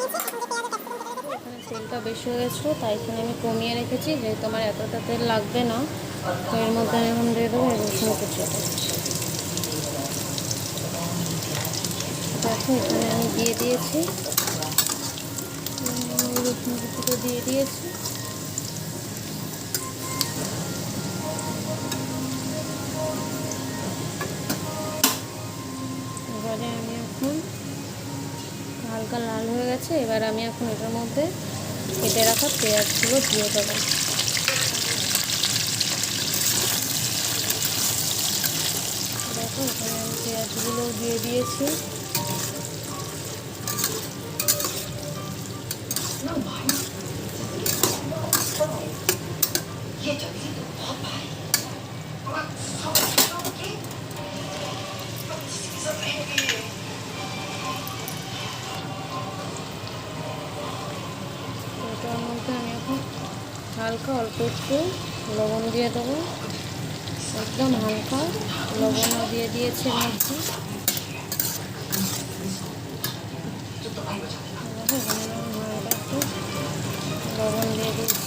এখানে তেলটা বেশি হয়ে গেছিলো, তাই এখানে আমি কমিয়ে রেখেছি, যেহেতু আমার এতটা তেল লাগবে না। তো এর মধ্যে আমি এখন দিয়ে দেবো রসুন কুচিটা। দেখো এখানে আমি দিয়ে দিয়েছি রসুন কুচিটা দিয়ে দিয়েছি। এবারে আমি এখন হালকা লাল হয়ে গেছে, এবার আমি এখন এটার মধ্যে কেটে রাখা পেঁয়াজগুলো দিয়ে দেবো। দেখো এখানে আমি পেঁয়াজগুলো দিয়ে দিয়েছি। এটার মধ্যে আমি এখন হালকা অল্প একটু লবণ দিয়ে দেবো, একদম হালকা লবণও দিয়ে দিয়েছি এর মধ্যে। হালকা একটু লবণ দিয়ে দিয়েছি।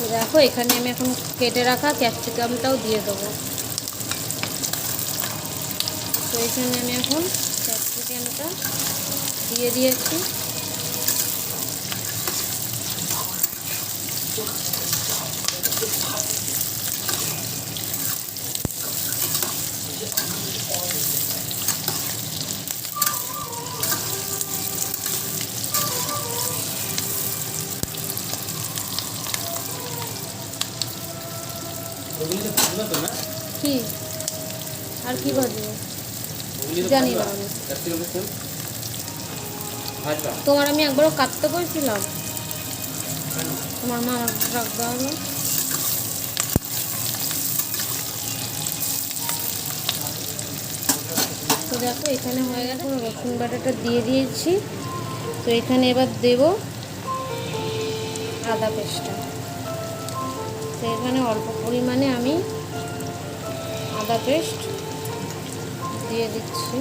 তো দেখো এখানে আমি এখন কেটে রাখা ক্যাপসিকামটাও দিয়ে দেবো। তো এখানে আমি এখন ক্যাপসিকামটা দিয়ে দিয়েছি। কি আর কি বাজবে জানি না আমি। তোমার আমি একবারও কাটতে বলছিলাম, তোমার মা আমার রাখতে হবে। তো দেখো এখানে হয়ে গেছে, রসুন বাটাটা দিয়ে দিয়েছি। তো এখানে এবার দেব আদা পেস্টটা। তো এখানে অল্প পরিমাণে আমি আদা পেস্ট দিয়ে দিচ্ছি।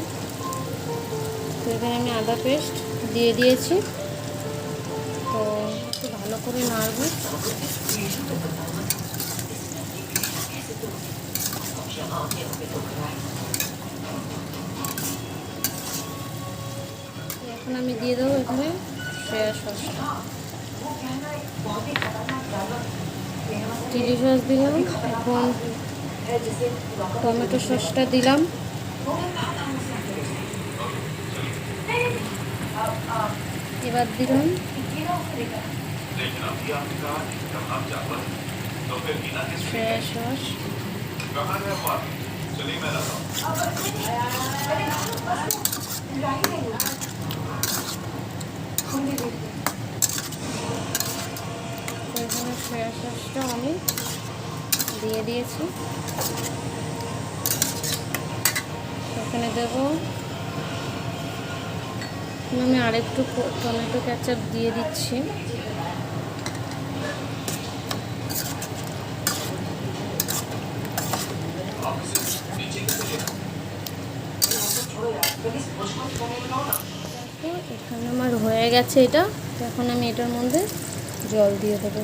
তো এখানে আমি আদা পেস্ট দিয়ে দিয়েছি। তো একটু ভালো করে নাড়ব। এখন আমি দিয়ে দেবো এখানে সয়া সসটা, চিলি সস দিলাম, এখন টমেটো সসটা দিলাম। এবার দিলাম সয়া সস। এখানে সয়া সসটা আমি দিয়ে দিয়েছি। এখানে দেবো আমি আরেকটু টমেটো কেচাপ দিয়ে দিচ্ছি। এখানে আমার হয়ে গেছে এটা। এখন আমি এটার মধ্যে জল দিয়ে দেবো।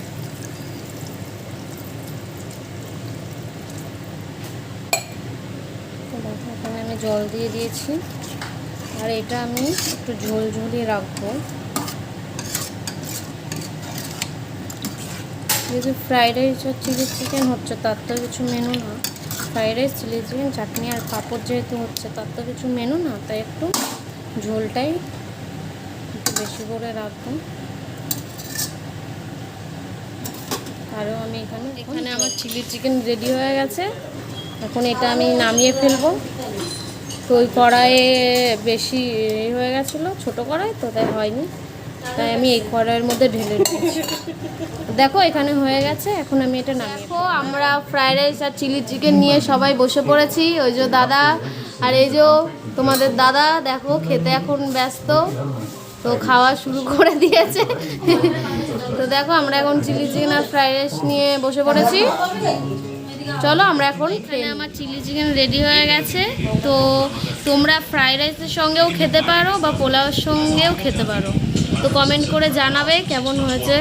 এখানে আমি জল দিয়ে দিয়েছি, আর এটা আমি একটু ঝোল ঝোলিয়ে রাখবো। যেহেতু ফ্রাইড রাইস আর চিলি চিকেন হচ্ছে, তার তো কিছু মেনু না। ফ্রাইড রাইস, চিলি চিকেন, চাটনি আর পাঁপড় যেহেতু হচ্ছে, তার তো কিছু মেনু না, তাই একটু ঝোলটাই একটু বেশি করে রাখবো। আরও আমি এখানে আমার চিলি চিকেন রেডি হয়ে গেছে। এখন এটা আমি নামিয়ে ফেলবো। তো ওই কড়াইয়ে বেশি হয়ে গেছিলো, ছোটো কড়াই তো তাই হয়নি, তাই আমি এই কড়াইয়ের মধ্যে ঢেলে দিয়েছি। দেখো এখানে হয়ে গেছে, এখন আমি এটা নামিয়ে। দেখো আমরা ফ্রাইড রাইস আর চিলি চিকেন নিয়ে সবাই বসে পড়েছি। ওই যে দাদা আর এই যে তোমাদের দাদা দেখো খেতে এখন ব্যস্ত, তো খাওয়া শুরু করে দিয়েছে। তো দেখো আমরা এখন চিলি চিকেন আর ফ্রাইড রাইস নিয়ে বসে পড়েছি। চলো আমরা এখন এখানে আমার চিলি চিকেন রেডি হয়ে গেছে। তো তোমরা ফ্রাইড রাইসের সঙ্গেও খেতে পারো বা পোলাওর সঙ্গেও খেতে পারো, তো কমেন্ট করে জানাবে কেমন হয়েছে।